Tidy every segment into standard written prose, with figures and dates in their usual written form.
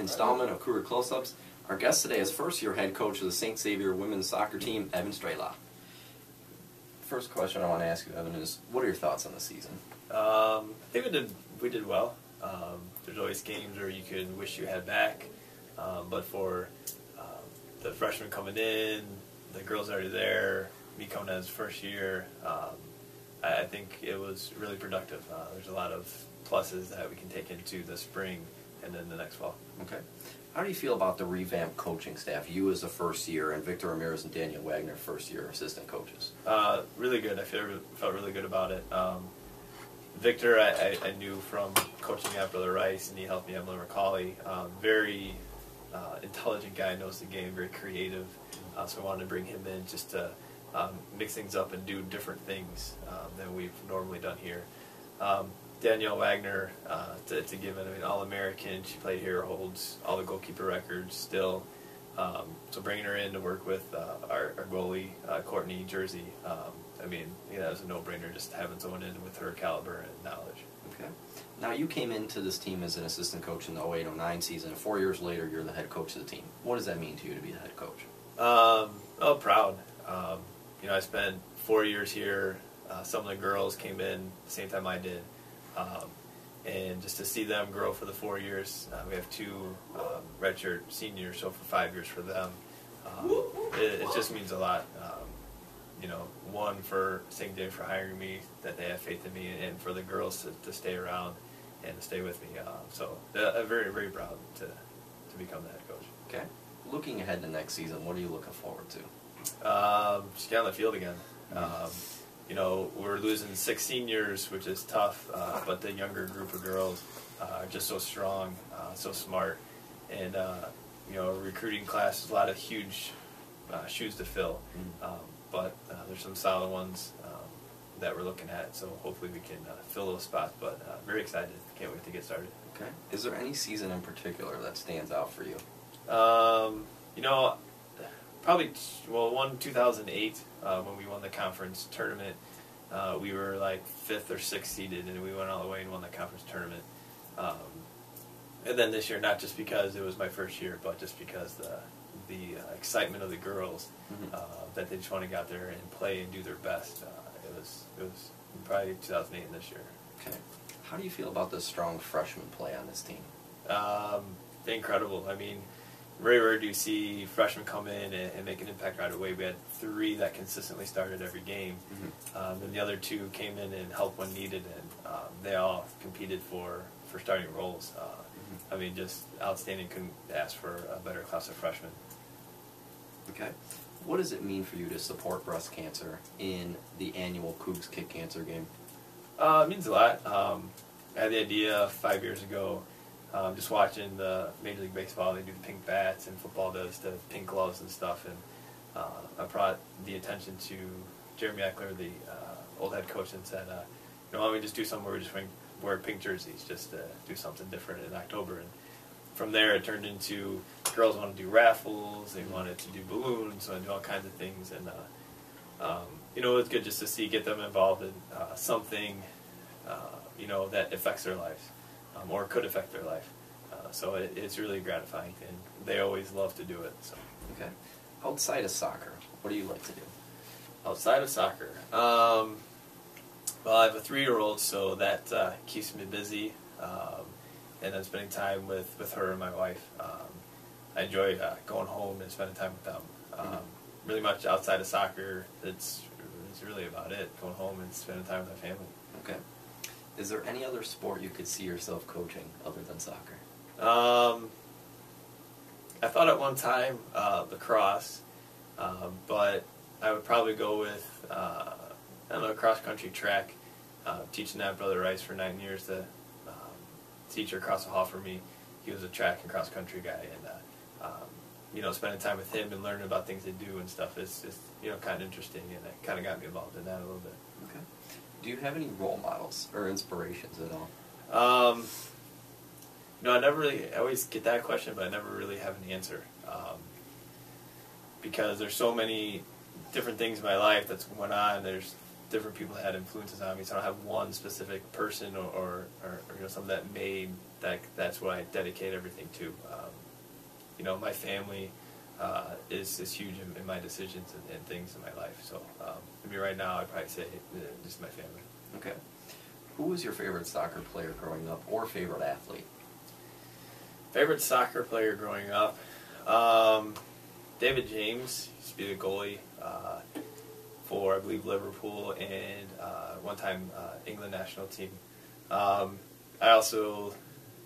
installment of Cougar Close-Ups. Our guest today is first-year head coach of the Saint Xavier women's soccer team, Evan Strehlau. First question I want to ask you, Evan, is what are your thoughts on the season? I think we did well. There's always games where you could wish you had back, but for the freshmen coming in, the girls already there, me coming as first year, I think it was really productive. There's a lot of pluses that we can take into the spring and then the next fall. Okay. How do you feel about the revamped coaching staff? You as a first year and Victor Ramirez and Daniel Wagner first year assistant coaches. Really good. I felt really good about it. Victor, I knew from coaching at Brother Rice, and he helped me at Miller McCauley. Very intelligent guy, knows the game, very creative. So I wanted to bring him in just to mix things up and do different things than we've normally done here. Danielle Wagner, to give it, I mean, All-American, she played here, holds all the goalkeeper records still. So bringing her in to work with our goalie, Courtney Jersey, I mean, it was a no-brainer just having someone in with her caliber and knowledge. Okay. Now, you came into this team as an assistant coach in the 08-09 season, and 4 years later, you're the head coach of the team. What does that mean to you to be the head coach? Oh, proud. I spent 4 years here. Some of the girls came in the same time I did. And just to see them grow for the 4 years, we have two redshirt seniors, so for 5 years for them, it just means a lot. One for Saint Xavier for hiring me, that they have faith in me, and for the girls to stay around and to stay with me. So I'm very, very proud to become the head coach. Okay. Looking ahead to next season, what are you looking forward to? Just get on the field again. We're losing 6 seniors, which is tough, but the younger group of girls are just so strong, so smart, and recruiting class is a lot of huge shoes to fill, but there's some solid ones that we're looking at, so hopefully we can fill those spots, but very excited. Can't wait to get started. Okay. Is there any season in particular that stands out for you? Probably, 2008, when we won the conference tournament, we were like 5th or 6th seeded, and we went all the way and won the conference tournament. And then this year, not just because it was my first year, but just because the excitement of the girls, that they just want to get out there and play and do their best. It was probably 2008 and this year. Okay. How do you feel about the strong freshman play on this team? Incredible. I mean, very rare do you see freshmen come in and make an impact right away. We had 3 that consistently started every game. And the other 2 came in and helped when needed, and they all competed for starting roles. I mean, just outstanding. Couldn't ask for a better class of freshmen. Okay. What does it mean for you to support breast cancer in the annual Cougs Kick Cancer game? It means a lot. I had the idea 5 years ago. Just watching the Major League Baseball, they do the pink bats, and football does the pink gloves and stuff. And I brought the attention to Jeremy Eckler, the old head coach, and said, why don't we just do something where we just wear pink jerseys, just to do something different in October. And from there, it turned into girls wanted to do raffles, they wanted to do balloons, and do all kinds of things. And it was good just to get them involved in something, that affects their lives. Or could affect their life. So it's really gratifying, and they always love to do it. So. Okay. Outside of soccer, what do you like to do? Outside of soccer? Well, I have a 3-year-old, so that keeps me busy, and then spending time with her and my wife. I enjoy going home and spending time with them. Really much outside of soccer, it's really about it, going home and spending time with my family. Okay. Is there any other sport you could see yourself coaching other than soccer? I thought at one time lacrosse, but I would probably go with cross-country track. Teaching at Brother Rice for 9 years, the teacher across the hall from me, he was a track and cross-country guy, and spending time with him and learning about things they do and stuff is kind of interesting, and it kind of got me involved in that a little bit. Okay. Do you have any role models or inspirations at all? I always get that question, but I never really have an answer. Because there's so many different things in my life that's went on. There's different people that had influences on me, so I don't have one specific person or something that made that's what I dedicate everything to. my family is huge in my decisions and things in my life. So right now I'd probably say just my family. Okay. Who was your favorite soccer player growing up, or favorite athlete? Favorite soccer player growing up? David James used to be the goalie for, I believe, Liverpool and one time England national team. I also,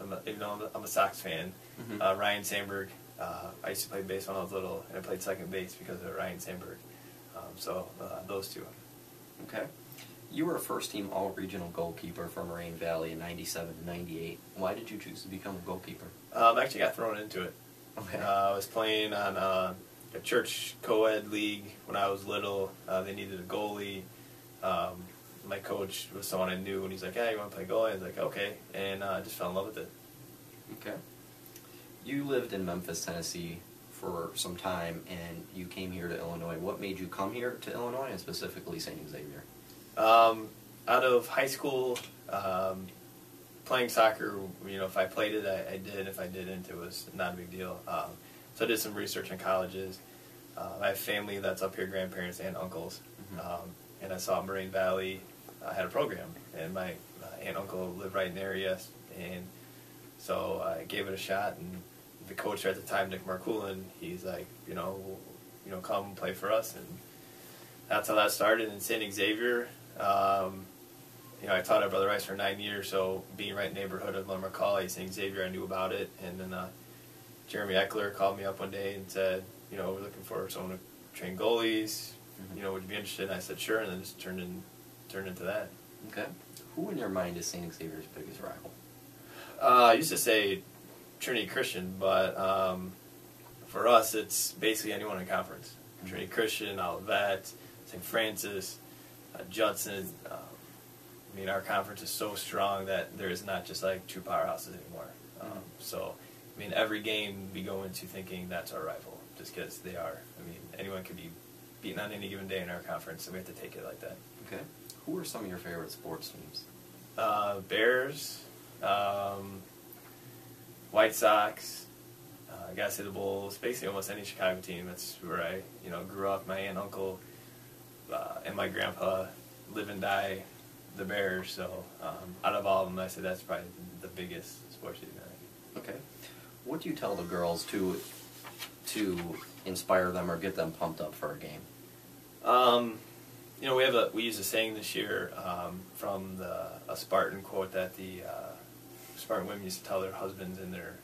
I'm a Sox fan. Mm-hmm. Ryan Sandberg. I used to play base when I was little, and I played second base because of Ryan Sandberg. Those two. Okay. You were a first-team all-regional goalkeeper for Moraine Valley in 97 and 98. Why did you choose to become a goalkeeper? I actually got thrown into it. Okay. I was playing on a church co-ed league when I was little. They needed a goalie. My coach was someone I knew, and he's like, "Hey, you want to play goalie?" I was like, "Okay," and I just fell in love with it. Okay. You lived in Memphis, Tennessee for some time, and you came here to Illinois. What made you come here to Illinois, and specifically Saint Xavier? Out of high school, playing soccer, if I played it, I did. If I didn't, it was not a big deal. So I did some research in colleges. I have family that's up here, grandparents and uncles. Mm-hmm. And I saw Moraine Valley had a program, and my aunt and uncle lived right in the area, and so I gave it a shot. And the coach at the time, Nick Marcoulin, he's like, come play for us, and that's how that started. In Saint Xavier, I taught at Brother Rice for 9 years, so being right in the neighborhood of Macaulay, Saint Xavier, I knew about it. And then Jeremy Eckler called me up one day and said, we're looking for someone to train goalies. Mm-hmm. Would you be interested? And I said, sure, and then just turned into that. Okay. Who in your mind is Saint Xavier's biggest rival? I used to say Trinity Christian, but for us, it's basically anyone in conference. Mm-hmm. Trinity Christian, Olivet, St. Francis, Judson. Our conference is so strong that there is not just like two powerhouses anymore. So, every game we go into thinking that's our rival, just because they are. Anyone can be beaten on any given day in our conference, so we have to take it like that. Okay. Who are some of your favorite sports teams? Bears, White Sox, gotta say the Bulls, basically almost any Chicago team. That's where I, grew up. My aunt and uncle and my grandpa live and die the Bears. So out of all of them, I say that's probably the biggest sports team. Okay. What do you tell the girls to inspire them or get them pumped up for a game? We use a saying this year from a Spartan quote that the Spartan women used to tell their husbands and their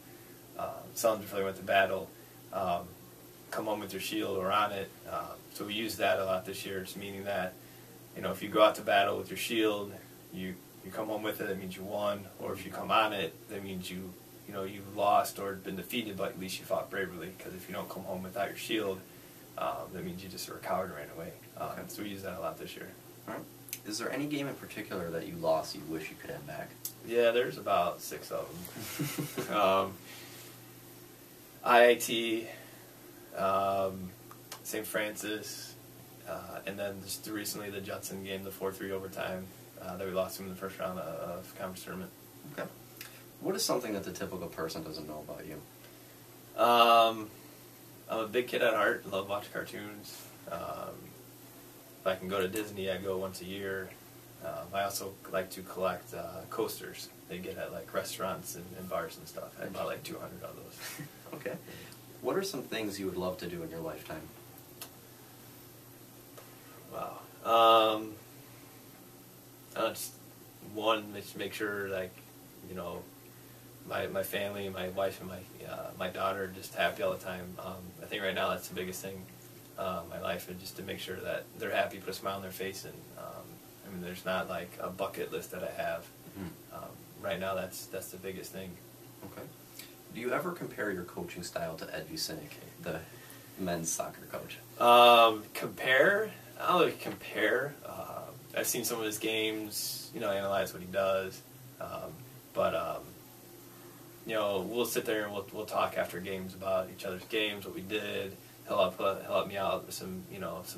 sons before they went to battle, come home with your shield or on it. So we use that a lot this year. It's meaning that, if you go out to battle with your shield, you come home with it, that means you won. Or if you come on it, that means you lost or been defeated, but at least you fought bravely. Because if you don't come home without your shield, that means you just were a coward and ran away. Okay. So we use that a lot this year. All right. Is there any game in particular that you lost you wish you could have back? Yeah, there's about 6 of them. IIT, St. Francis, and then just recently the Judson game, the 4-3 overtime that we lost them in the first round of conference tournament. Okay. What is something that the typical person doesn't know about you? I'm a big kid at heart. I love watching cartoons. If I can go to Disney, I go once a year. I also like to collect coasters. They get at restaurants and bars and stuff. I bought 200 of those. Okay. What are some things you would love to do in your lifetime? Wow. Just one, make sure my family, my wife, and my daughter are just happy all the time. I think right now that's the biggest thing in my life, and just to make sure that they're happy, put a smile on their face, and there's not a bucket list that I have. Mm-hmm. Right now that's the biggest thing. Okay. Do you ever compare your coaching style to Ed Vucinic, the men's soccer coach? Compare? I don't really compare. I've seen some of his games, analyze what he does, but we'll sit there and we'll talk after games about each other's games, what we did. He'll help me out with some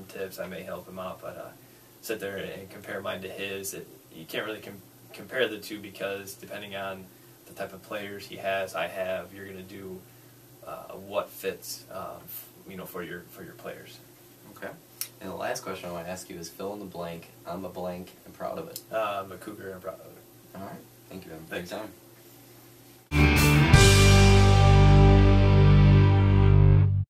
tips. I may help him out, but sit there and compare mine to his. You can't really compare the two, because depending on the type of players he has, I have, you're going to do what fits, for your players. Okay. And the last question I want to ask you is fill in the blank. I'm a blank and proud of it. I'm a Cougar and proud of it. All right. Thank you, Evan. Thanks. Good time.